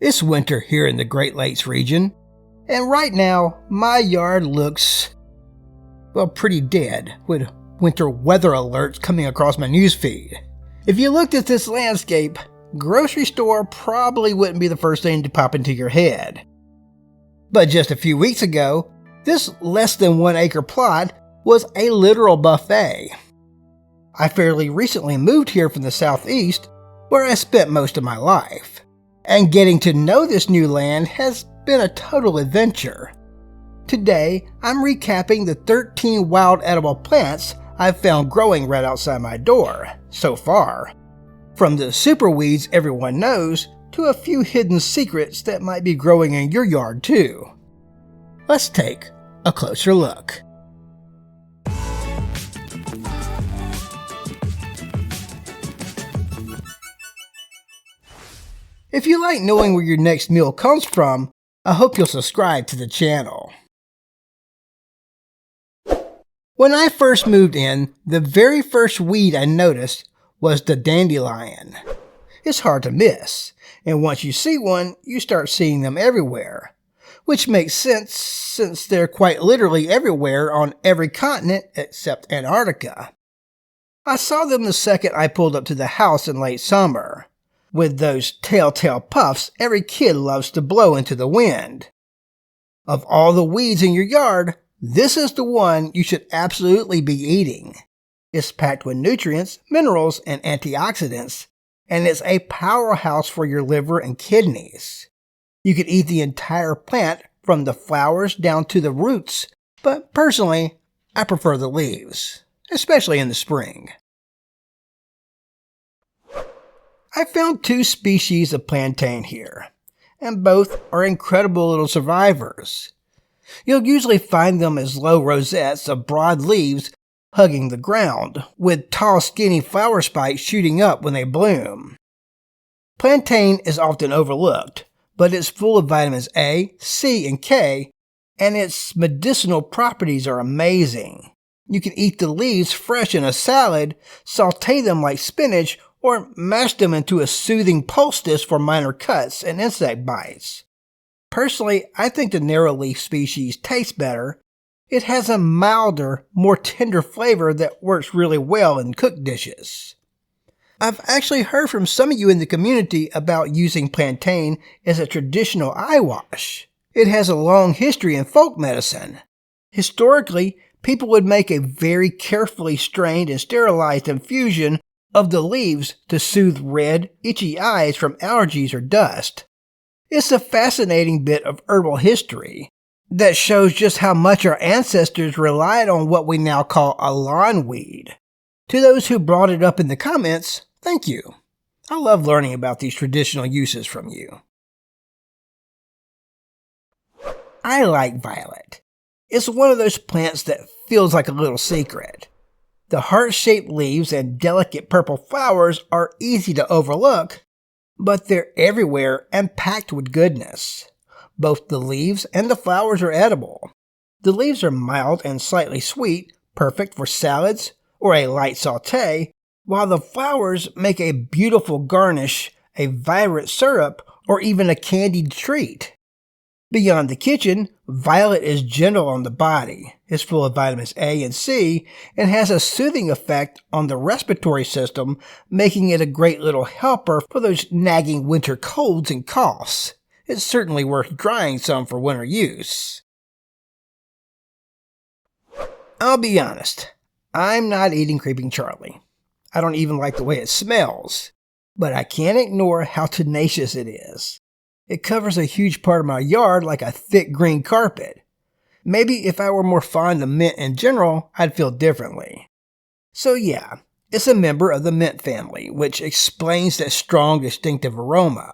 It's winter here in the Great Lakes region, and right now my yard looks, well, pretty dead with winter weather alerts coming across my newsfeed. If you looked at this landscape, grocery store probably wouldn't be the first thing to pop into your head. But just a few weeks ago, this less than 1 acre plot was a literal buffet. I fairly recently moved here from the southeast, where I spent most of my life, and getting to know this new land has been a total adventure. Today, I'm recapping the 13 wild edible plants I've found growing right outside my door, so far. From the super weeds everyone knows, to a few hidden secrets that might be growing in your yard too. Let's take a closer look. If you like knowing where your next meal comes from, I hope you'll subscribe to the channel. When I first moved in, the very first weed I noticed was the dandelion. It's hard to miss, and once you see one, you start seeing them everywhere, which makes sense since they're quite literally everywhere on every continent except Antarctica. I saw them the second I pulled up to the house in late summer. With those telltale puffs every kid loves to blow into the wind. Of all the weeds in your yard, this is the one you should absolutely be eating. It's packed with nutrients, minerals, and antioxidants, and it's a powerhouse for your liver and kidneys. You could eat the entire plant from the flowers down to the roots, but personally, I prefer the leaves, especially in the spring. I found 2 species of plantain here, and both are incredible little survivors. You'll usually find them as low rosettes of broad leaves hugging the ground, with tall skinny flower spikes shooting up when they bloom. Plantain is often overlooked, but it's full of vitamins A, C, and K, and its medicinal properties are amazing. You can eat the leaves fresh in a salad, saute them like spinach, or mash them into a soothing poultice for minor cuts and insect bites. Personally, I think the narrow leaf species tastes better. It has a milder, more tender flavor that works really well in cooked dishes. I've actually heard from some of you in the community about using plantain as a traditional eye wash. It has a long history in folk medicine. Historically, people would make a very carefully strained and sterilized infusion of the leaves to soothe red, itchy eyes from allergies or dust. It's a fascinating bit of herbal history that shows just how much our ancestors relied on what we now call a lawn weed. To those who brought it up in the comments, thank you. I love learning about these traditional uses from you. I like violet. It's one of those plants that feels like a little secret. The heart-shaped leaves and delicate purple flowers are easy to overlook, but they're everywhere and packed with goodness. Both the leaves and the flowers are edible. The leaves are mild and slightly sweet, perfect for salads or a light sauté, while the flowers make a beautiful garnish, a vibrant syrup, or even a candied treat. Beyond the kitchen, violet is gentle on the body. It's full of vitamins A and C and has a soothing effect on the respiratory system, making it a great little helper for those nagging winter colds and coughs. It's certainly worth drying some for winter use. I'll be honest, I'm not eating Creeping Charlie. I don't even like the way it smells, but I can't ignore how tenacious it is. It covers a huge part of my yard like a thick green carpet. Maybe if I were more fond of mint in general, I'd feel differently. So yeah, it's a member of the mint family, which explains that strong, distinctive aroma.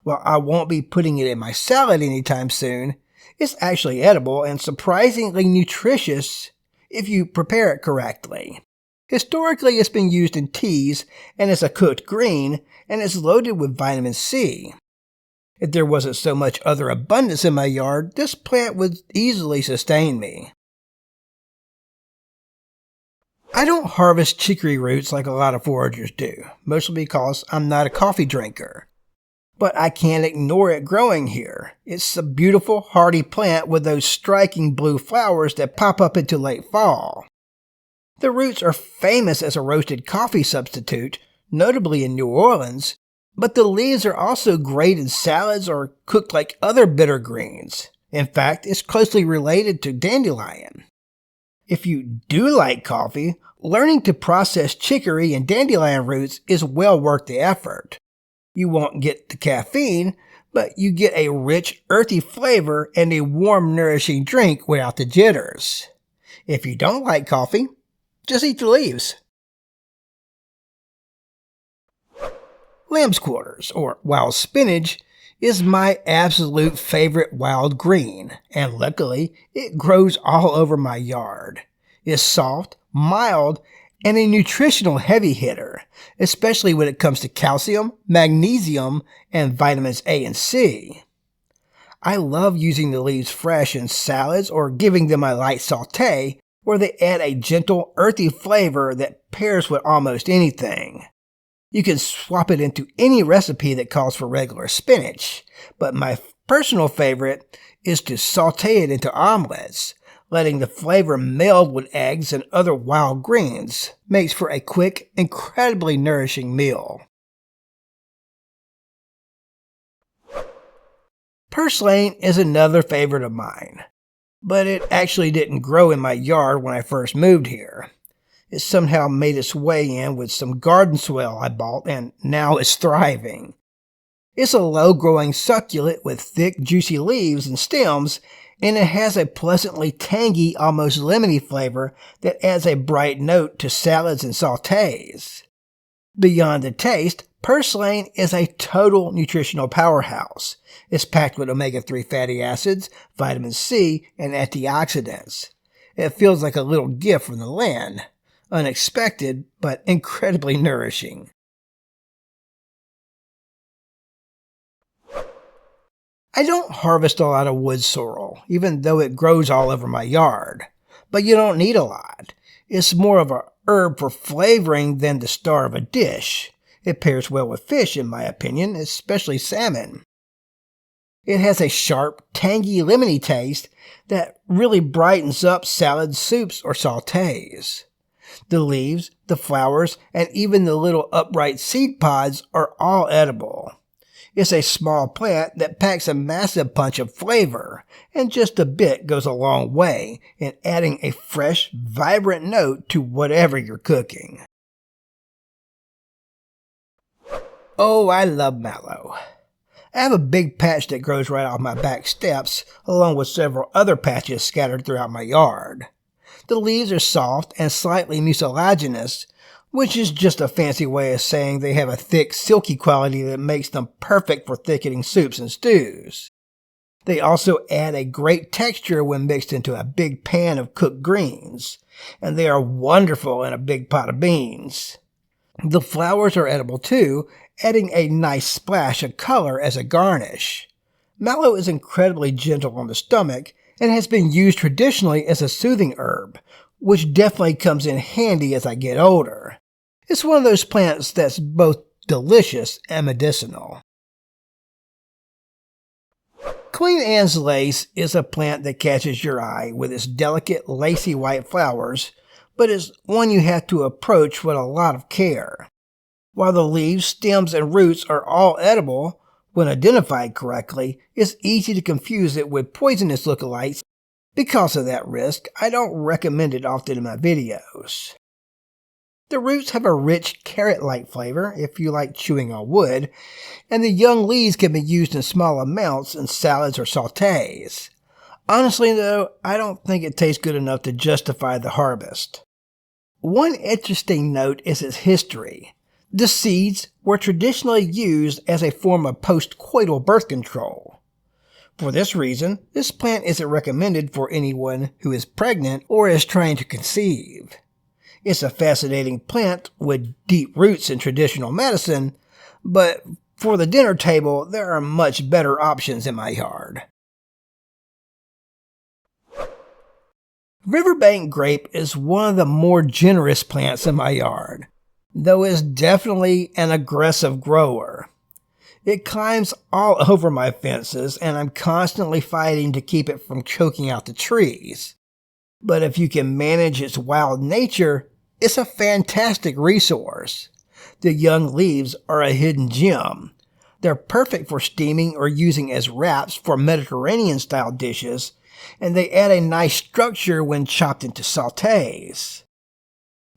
While I won't be putting it in my salad anytime soon, it's actually edible and surprisingly nutritious if you prepare it correctly. Historically, it's been used in teas and as a cooked green, and it's loaded with vitamin C. If there wasn't so much other abundance in my yard, this plant would easily sustain me. I don't harvest chicory roots like a lot of foragers do, mostly because I'm not a coffee drinker. but I can't ignore it growing here. It's a beautiful, hardy plant with those striking blue flowers that pop up into late fall. The roots are famous as a roasted coffee substitute, notably in New Orleans, but the leaves are also great in salads or cooked like other bitter greens. In fact, it's closely related to dandelion. If you do like coffee, learning to process chicory and dandelion roots is well worth the effort. You won't get the caffeine, but you get a rich, earthy flavor and a warm, nourishing drink without the jitters. If you don't like coffee, just eat the leaves. Lambsquarters, or wild spinach, is my absolute favorite wild green, and luckily it grows all over my yard. It's soft, mild, and a nutritional heavy hitter, especially when it comes to calcium, magnesium, and vitamins A and C. I love using the leaves fresh in salads or giving them a light sauté where they add a gentle, earthy flavor that pairs with almost anything. You can swap it into any recipe that calls for regular spinach, but my personal favorite is to sauté it into omelets. Letting the flavor meld with eggs and other wild greens makes for a quick, incredibly nourishing meal. Purslane is another favorite of mine, but it actually didn't grow in my yard when I first moved here. It somehow made its way in with some garden soil I bought, and now it's thriving. It's a low-growing succulent with thick, juicy leaves and stems, and it has a pleasantly tangy, almost lemony flavor that adds a bright note to salads and sautés. Beyond the taste, purslane is a total nutritional powerhouse. It's packed with omega-3 fatty acids, vitamin C, and antioxidants. It feels like a little gift from the land. Unexpected, but incredibly nourishing. I don't harvest a lot of wood sorrel, even though it grows all over my yard. But you don't need a lot. It's more of a herb for flavoring than the star of a dish. It pairs well with fish, in my opinion, especially salmon. It has a sharp, tangy, lemony taste that really brightens up salads, soups, or sautés. The leaves, the flowers, and even the little upright seed pods are all edible. It's a small plant that packs a massive punch of flavor, and just a bit goes a long way in adding a fresh, vibrant note to whatever you're cooking. Oh, I love mallow. I have a big patch that grows right off my back steps, along with several other patches scattered throughout my yard. The leaves are soft and slightly mucilaginous, which is just a fancy way of saying they have a thick, silky quality that makes them perfect for thickening soups and stews. They also add a great texture when mixed into a big pan of cooked greens, and they are wonderful in a big pot of beans. The flowers are edible too, adding a nice splash of color as a garnish. Mallow is incredibly gentle on the stomach and has been used traditionally as a soothing herb, which definitely comes in handy as I get older. It's one of those plants that's both delicious and medicinal. Queen Anne's lace is a plant that catches your eye with its delicate, lacy white flowers, but is one you have to approach with a lot of care. While the leaves, stems, and roots are all edible, when identified correctly, it's easy to confuse it with poisonous lookalikes. Because of that risk, I don't recommend it often in my videos. The roots have a rich carrot-like flavor if you like chewing on wood, and the young leaves can be used in small amounts in salads or sautés. Honestly though, I don't think it tastes good enough to justify the harvest. One interesting note is its history. The seeds were traditionally used as a form of post-coital birth control. For this reason, this plant isn't recommended for anyone who is pregnant or is trying to conceive. It's a fascinating plant with deep roots in traditional medicine, but for the dinner table, there are much better options in my yard. Riverbank grape is one of the more generous plants in my yard, though it's definitely an aggressive grower. It climbs all over my fences, and I'm constantly fighting to keep it from choking out the trees. But if you can manage its wild nature, it's a fantastic resource. The young leaves are a hidden gem. They're perfect for steaming or using as wraps for Mediterranean-style dishes, and they add a nice structure when chopped into sautés.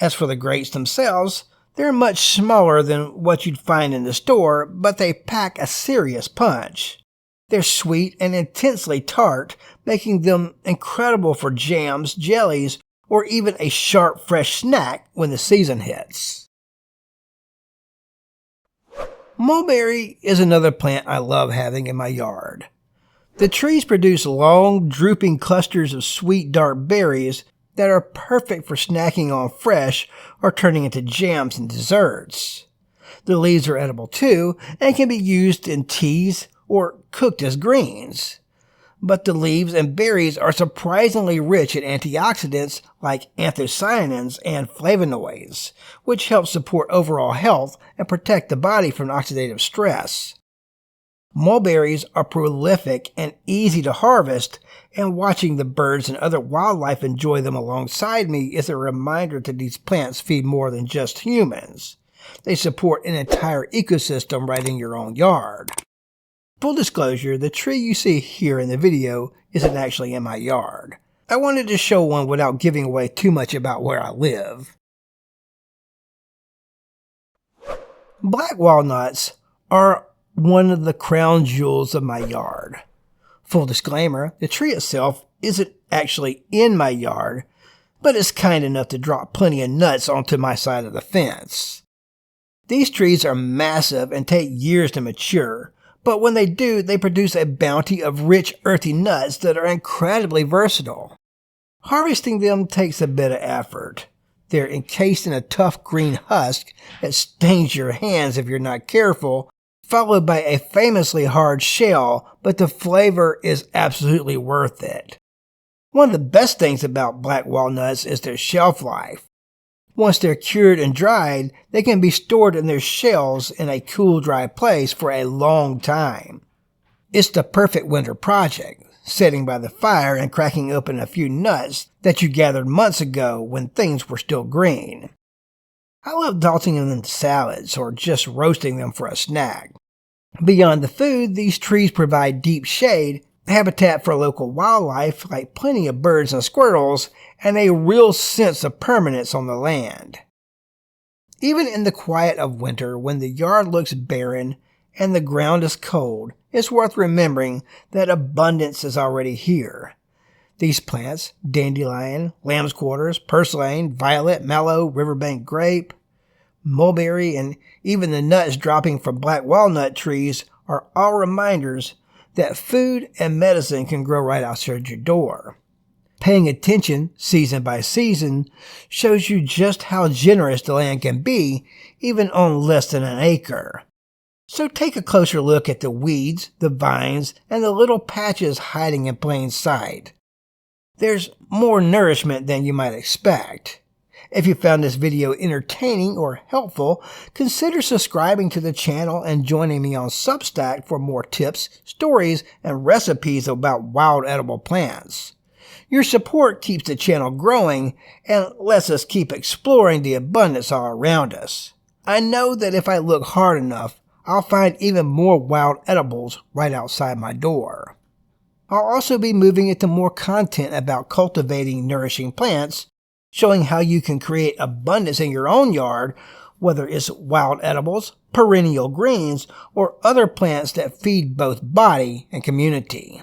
As for the grapes themselves, they're much smaller than what you'd find in the store, but they pack a serious punch. They're sweet and intensely tart, making them incredible for jams, jellies, or even a sharp, fresh snack when the season hits. Mulberry is another plant I love having in my yard. The trees produce long, drooping clusters of sweet, dark berries that are perfect for snacking on fresh or turning into jams and desserts. The leaves are edible too and can be used in teas or cooked as greens. But the leaves and berries are surprisingly rich in antioxidants like anthocyanins and flavonoids, which help support overall health and protect the body from oxidative stress. Mulberries are prolific and easy to harvest, and watching the birds and other wildlife enjoy them alongside me is a reminder that these plants feed more than just humans. They support an entire ecosystem right in your own yard. Full disclosure, the tree you see here in the video isn't actually in my yard. I wanted to show one without giving away too much about where I live. Black walnuts are one of the crown jewels of my yard. Full disclaimer, the tree itself isn't actually in my yard, but it's kind enough to drop plenty of nuts onto my side of the fence. These trees are massive and take years to mature, but when they do, they produce a bounty of rich, earthy nuts that are incredibly versatile. Harvesting them takes a bit of effort. They're encased in a tough green husk that stings your hands if you're not careful, followed by a famously hard shell, but the flavor is absolutely worth it. One of the best things about black walnuts is their shelf life. Once they're cured and dried, they can be stored in their shells in a cool, dry place for a long time. It's the perfect winter project, sitting by the fire and cracking open a few nuts that you gathered months ago when things were still green. I love tossing them into salads or just roasting them for a snack. Beyond the food, these trees provide deep shade, habitat for local wildlife like plenty of birds and squirrels, and a real sense of permanence on the land. Even in the quiet of winter, when the yard looks barren and the ground is cold, it's worth remembering that abundance is already here. These plants, Dandelion, Lambsquarters, Purslane, Violet, Mallow, Riverbank Grape, Mulberry, and even the nuts dropping from black walnut trees are all reminders that food and medicine can grow right outside your door. Paying attention season by season shows you just how generous the land can be, even on less than an acre. So take a closer look at the weeds, the vines, and the little patches hiding in plain sight. There's more nourishment than you might expect. If you found this video entertaining or helpful, consider subscribing to the channel and joining me on Substack for more tips, stories, and recipes about wild edible plants. Your support keeps the channel growing and lets us keep exploring the abundance all around us. I know that if I look hard enough, I'll find even more wild edibles right outside my door. I'll also be moving into more content about cultivating nourishing plants, showing how you can create abundance in your own yard, whether it's wild edibles, perennial greens, or other plants that feed both body and community.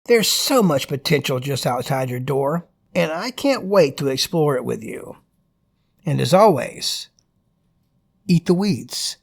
There's so much potential just outside your door, and I can't wait to explore it with you. And as always, eat the weeds.